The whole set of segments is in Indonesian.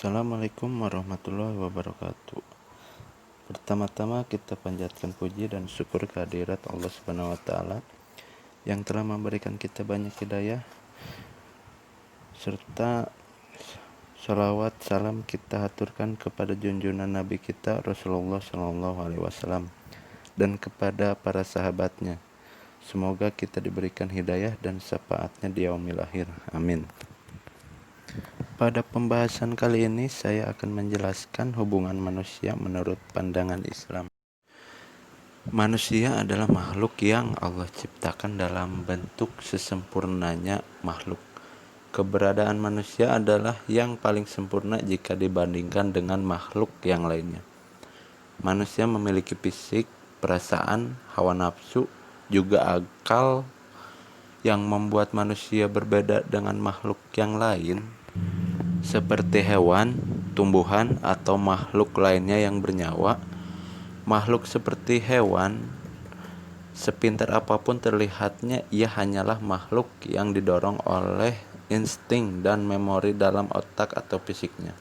Assalamualaikum warahmatullahi wabarakatuh. Pertama-tama kita panjatkan puji dan syukur kehadirat Allah Subhanahu wa taala yang telah memberikan kita banyak hidayah, serta salawat salam kita haturkan kepada junjungan Nabi kita Rasulullah Shallallahu Alaihi Wasallam dan kepada para sahabatnya. Semoga kita diberikan hidayah dan syafaatnya di yaumil akhir. Amin. Pada pembahasan kali ini saya akan menjelaskan hubungan manusia menurut pandangan Islam. Manusia adalah makhluk yang Allah ciptakan dalam bentuk sesempurnanya makhluk. Keberadaan manusia adalah yang paling sempurna jika dibandingkan dengan makhluk yang lainnya. Manusia memiliki fisik, perasaan, hawa nafsu, juga akal yang membuat manusia berbeda dengan makhluk yang lain, seperti hewan, tumbuhan, atau makhluk lainnya yang bernyawa. Makhluk seperti hewan, sepintar apapun terlihatnya, ia hanyalah makhluk yang didorong oleh insting dan memori dalam otak atau fisiknya.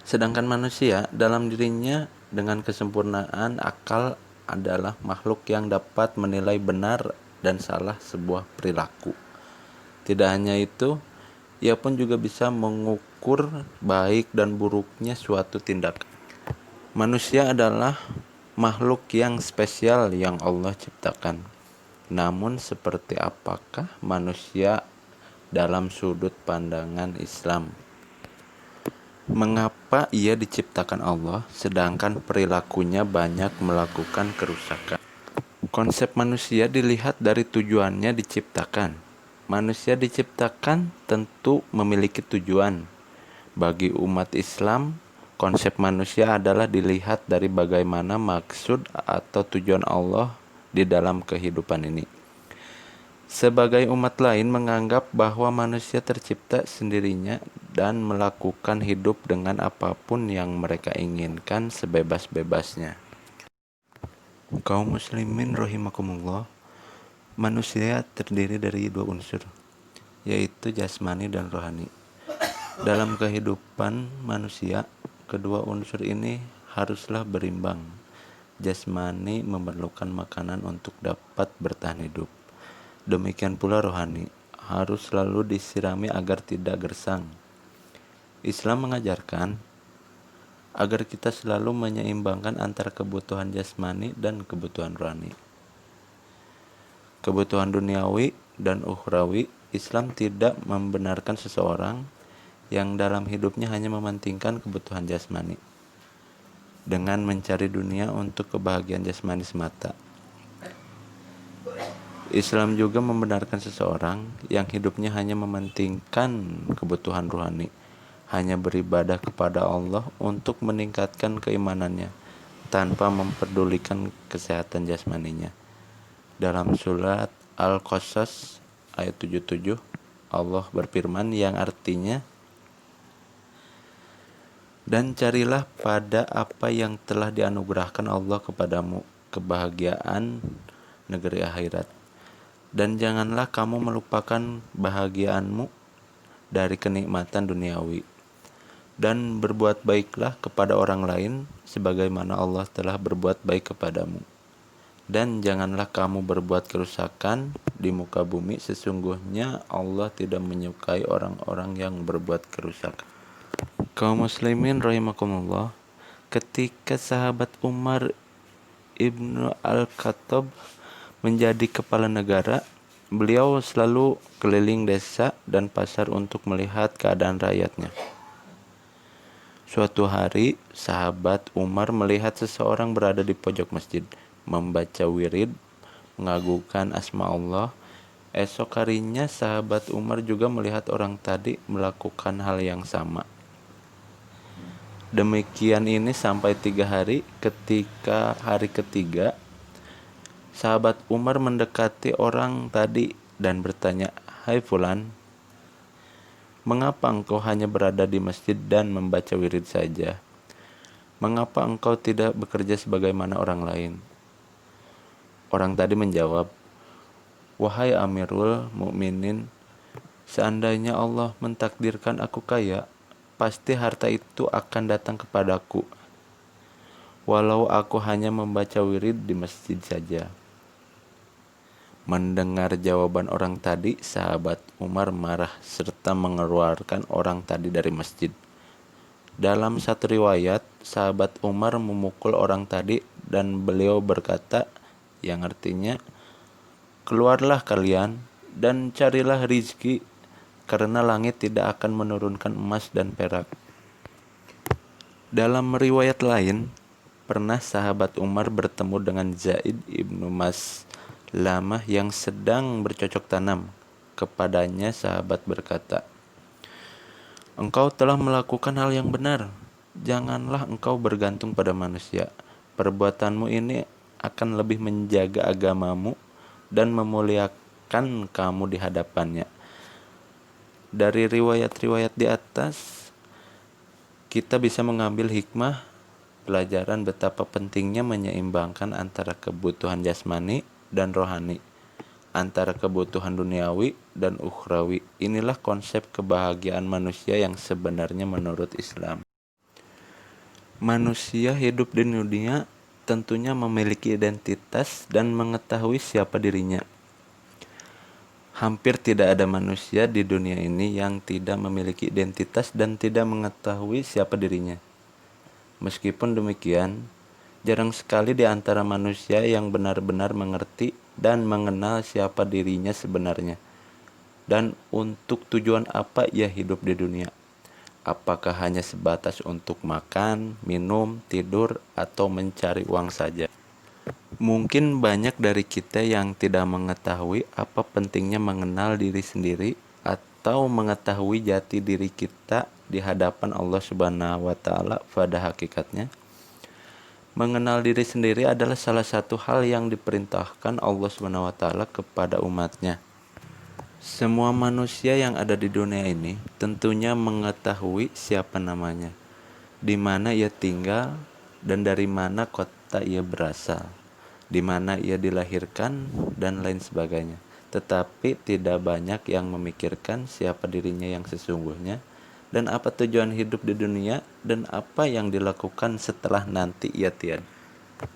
Sedangkan manusia dalam dirinya dengan kesempurnaan akal adalah makhluk yang dapat menilai benar dan salah sebuah perilaku. Tidak hanya itu, ia pun juga bisa mengukur baik dan buruknya suatu tindakan. Manusia adalah makhluk yang spesial yang Allah ciptakan. Namun seperti apakah manusia dalam sudut pandangan Islam? Mengapa ia diciptakan Allah sedangkan perilakunya banyak melakukan kerusakan? Konsep manusia dilihat dari tujuannya diciptakan. Manusia diciptakan tentu memiliki tujuan. Bagi umat Islam, konsep manusia adalah dilihat dari bagaimana maksud atau tujuan Allah di dalam kehidupan ini. Sebagai umat lain menganggap bahwa manusia tercipta sendirinya dan melakukan hidup dengan apapun yang mereka inginkan sebebas-bebasnya. Kaum muslimin rahimakumullah, manusia terdiri dari dua unsur, yaitu jasmani dan rohani. Dalam kehidupan manusia, kedua unsur ini haruslah berimbang. Jasmani memerlukan makanan untuk dapat bertahan hidup. Demikian pula rohani harus selalu disirami agar tidak gersang. Islam mengajarkan agar kita selalu menyeimbangkan antara kebutuhan jasmani dan kebutuhan rohani. Kebutuhan duniawi dan ukhrawi, Islam tidak membenarkan seseorang yang dalam hidupnya hanya mementingkan kebutuhan jasmani dengan mencari dunia untuk kebahagiaan jasmani semata. Islam juga membenarkan seseorang yang hidupnya hanya mementingkan kebutuhan rohani, hanya beribadah kepada Allah untuk meningkatkan keimanannya tanpa memperdulikan kesehatan jasmaninya. Dalam surat Al-Qasas ayat 77, Allah berfirman yang artinya, "Dan carilah pada apa yang telah dianugerahkan Allah kepadamu, kebahagiaan negeri akhirat. Dan janganlah kamu melupakan bahagiaanmu dari kenikmatan duniawi. Dan berbuat baiklah kepada orang lain sebagaimana Allah telah berbuat baik kepadamu. Dan janganlah kamu berbuat kerusakan di muka bumi, sesungguhnya Allah tidak menyukai orang-orang yang berbuat kerusakan." Kaum muslimin rahimakumullah, ketika sahabat Umar ibnu Al-Khattab menjadi kepala negara, beliau selalu keliling desa dan pasar untuk melihat keadaan rakyatnya. Suatu hari, sahabat Umar melihat seseorang berada di pojok masjid, membaca wirid, mengagungkan asma Allah, Esok harinya sahabat Umar juga melihat orang tadi melakukan hal yang sama. Demikian ini sampai 3 hari. Ketika hari ketiga, sahabat Umar mendekati orang tadi dan bertanya, "Hai Fulan, mengapa engkau hanya berada di masjid dan membaca wirid saja? Mengapa engkau tidak bekerja sebagaimana orang lain?" Orang tadi menjawab, "Wahai Amirul Mukminin, seandainya Allah mentakdirkan aku kaya, pasti harta itu akan datang kepadaku, walau aku hanya membaca wirid di masjid saja." Mendengar jawaban orang tadi, sahabat Umar marah serta mengeluarkan orang tadi dari masjid. Dalam satu riwayat, sahabat Umar memukul orang tadi dan beliau berkata, yang artinya, "Keluarlah kalian dan carilah rizki, karena langit tidak akan menurunkan emas dan perak." Dalam riwayat lain, pernah sahabat Umar bertemu dengan Zaid ibnu Maslamah yang sedang bercocok tanam. Kepadanya sahabat berkata, "Engkau telah melakukan hal yang benar. Janganlah engkau bergantung pada manusia. Perbuatanmu ini akan lebih menjaga agamamu dan memuliakan kamu di hadapannya." Dari riwayat-riwayat di atas, kita bisa mengambil hikmah pelajaran betapa pentingnya menyeimbangkan antara kebutuhan jasmani dan rohani, antara kebutuhan duniawi dan ukhrawi. Inilah konsep kebahagiaan manusia yang sebenarnya menurut Islam. Manusia hidup di dunia tentunya memiliki identitas dan mengetahui siapa dirinya. Hampir tidak ada manusia di dunia ini yang tidak memiliki identitas dan tidak mengetahui siapa dirinya. Meskipun demikian, jarang sekali di antara manusia yang benar-benar mengerti dan mengenal siapa dirinya sebenarnya, dan untuk tujuan apa ia hidup di dunia. Apakah hanya sebatas untuk makan, minum, tidur, atau mencari uang saja? Mungkin banyak dari kita yang tidak mengetahui apa pentingnya mengenal diri sendiri atau mengetahui jati diri kita di hadapan Allah Subhanahu wa taala. Pada hakikatnya, mengenal diri sendiri adalah salah satu hal yang diperintahkan Allah Subhanahu wa taala kepada umatnya. Semua manusia yang ada di dunia ini tentunya mengetahui siapa namanya, di mana ia tinggal, dan dari mana kota ia berasal, di mana ia dilahirkan, dan lain sebagainya. Tetapi tidak banyak yang memikirkan siapa dirinya yang sesungguhnya, dan apa tujuan hidup di dunia, dan apa yang dilakukan setelah nanti ia tiada.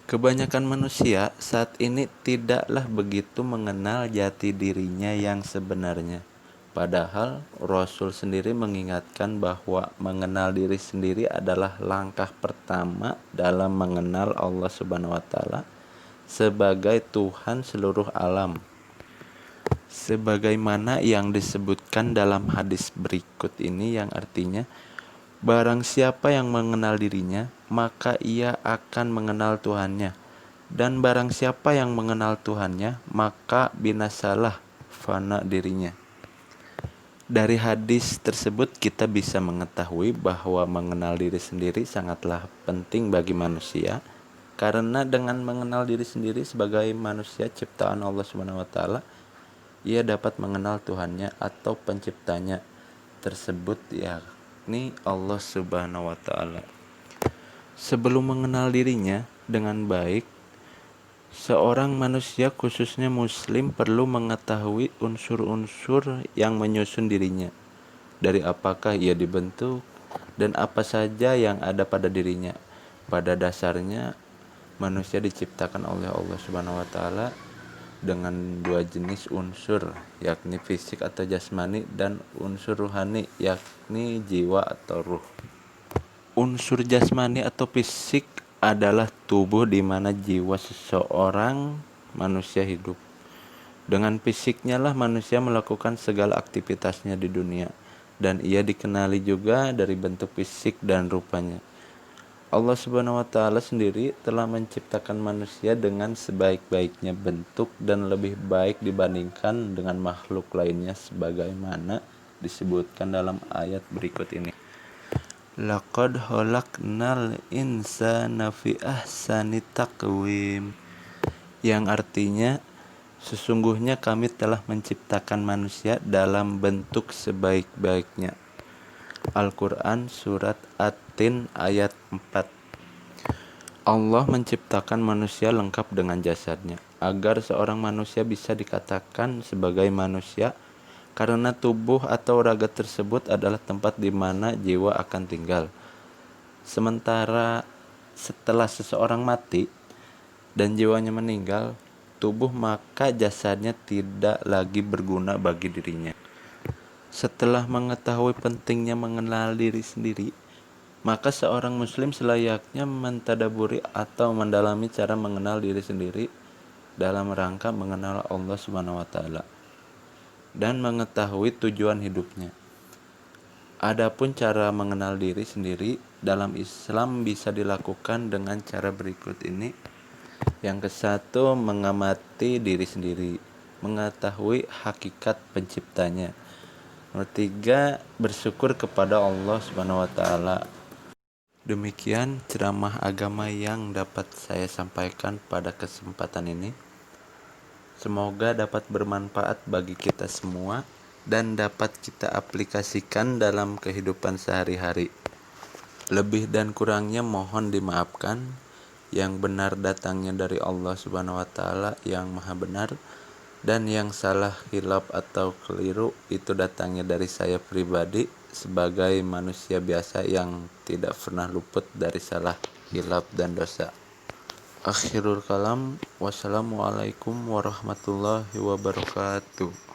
Kebanyakan manusia saat ini tidaklah begitu mengenal jati dirinya yang sebenarnya. Padahal Rasul sendiri mengingatkan bahwa mengenal diri sendiri adalah langkah pertama dalam mengenal Allah Subhanahu wa taala sebagai Tuhan seluruh alam. Sebagaimana yang disebutkan dalam hadis berikut ini, yang artinya, barang siapa yang mengenal dirinya, maka ia akan mengenal Tuhannya. Dan barang siapa yang mengenal Tuhannya, maka binasalah fana dirinya. Dari hadis tersebut kita bisa mengetahui bahwa mengenal diri sendiri sangatlah penting bagi manusia, karena dengan mengenal diri sendiri sebagai manusia ciptaan Allah Subhanahu wa taala, ia dapat mengenal Tuhannya atau penciptanya tersebut, yakni Allah Subhanahu wa taala. Sebelum mengenal dirinya dengan baik, seorang manusia khususnya muslim perlu mengetahui unsur-unsur yang menyusun dirinya, dari apakah ia dibentuk dan apa saja yang ada pada dirinya. Pada dasarnya manusia diciptakan oleh Allah Subhanahu wa taala dengan dua jenis unsur, yakni fisik atau jasmani, dan unsur ruhani, yakni jiwa atau ruh. Unsur jasmani atau fisik adalah tubuh di mana jiwa seseorang manusia hidup. Dengan fisiknya lah manusia melakukan segala aktivitasnya di dunia, dan ia dikenali juga dari bentuk fisik dan rupanya. Allah Subhanahu wa taala sendiri telah menciptakan manusia dengan sebaik-baiknya bentuk dan lebih baik dibandingkan dengan makhluk lainnya sebagaimana disebutkan dalam ayat berikut ini. Laqad khalaqnal insana fi ahsani taqwim, yang artinya sesungguhnya kami telah menciptakan manusia dalam bentuk sebaik-baiknya. Al-Quran Surat At-Tin ayat 4. Allah menciptakan manusia lengkap dengan jasadnya, agar seorang manusia bisa dikatakan sebagai manusia, karena tubuh atau raga tersebut adalah tempat di mana jiwa akan tinggal. Sementara setelah seseorang mati dan jiwanya meninggal, tubuh maka jasadnya tidak lagi berguna bagi dirinya. Setelah mengetahui pentingnya mengenal diri sendiri, maka seorang muslim selayaknya mentadaburi atau mendalami cara mengenal diri sendiri dalam rangka mengenal Allah Subhanahu wa taala dan mengetahui tujuan hidupnya. Adapun cara mengenal diri sendiri dalam Islam bisa dilakukan dengan cara berikut ini. Yang ke-1, mengamati diri sendiri, mengetahui hakikat penciptanya. Ketiga, bersyukur kepada Allah Subhanahu wa taala. Demikian ceramah agama yang dapat saya sampaikan pada kesempatan ini. Semoga dapat bermanfaat bagi kita semua dan dapat kita aplikasikan dalam kehidupan sehari-hari. Lebih dan kurangnya mohon dimaafkan. Yang benar datangnya dari Allah Subhanahu wa taala yang Maha benar, dan yang salah, khilaf atau keliru itu datangnya dari saya pribadi sebagai manusia biasa yang tidak pernah luput dari salah, khilaf dan dosa. Akhirul kalam, wassalamualaikum warahmatullahi wabarakatuh.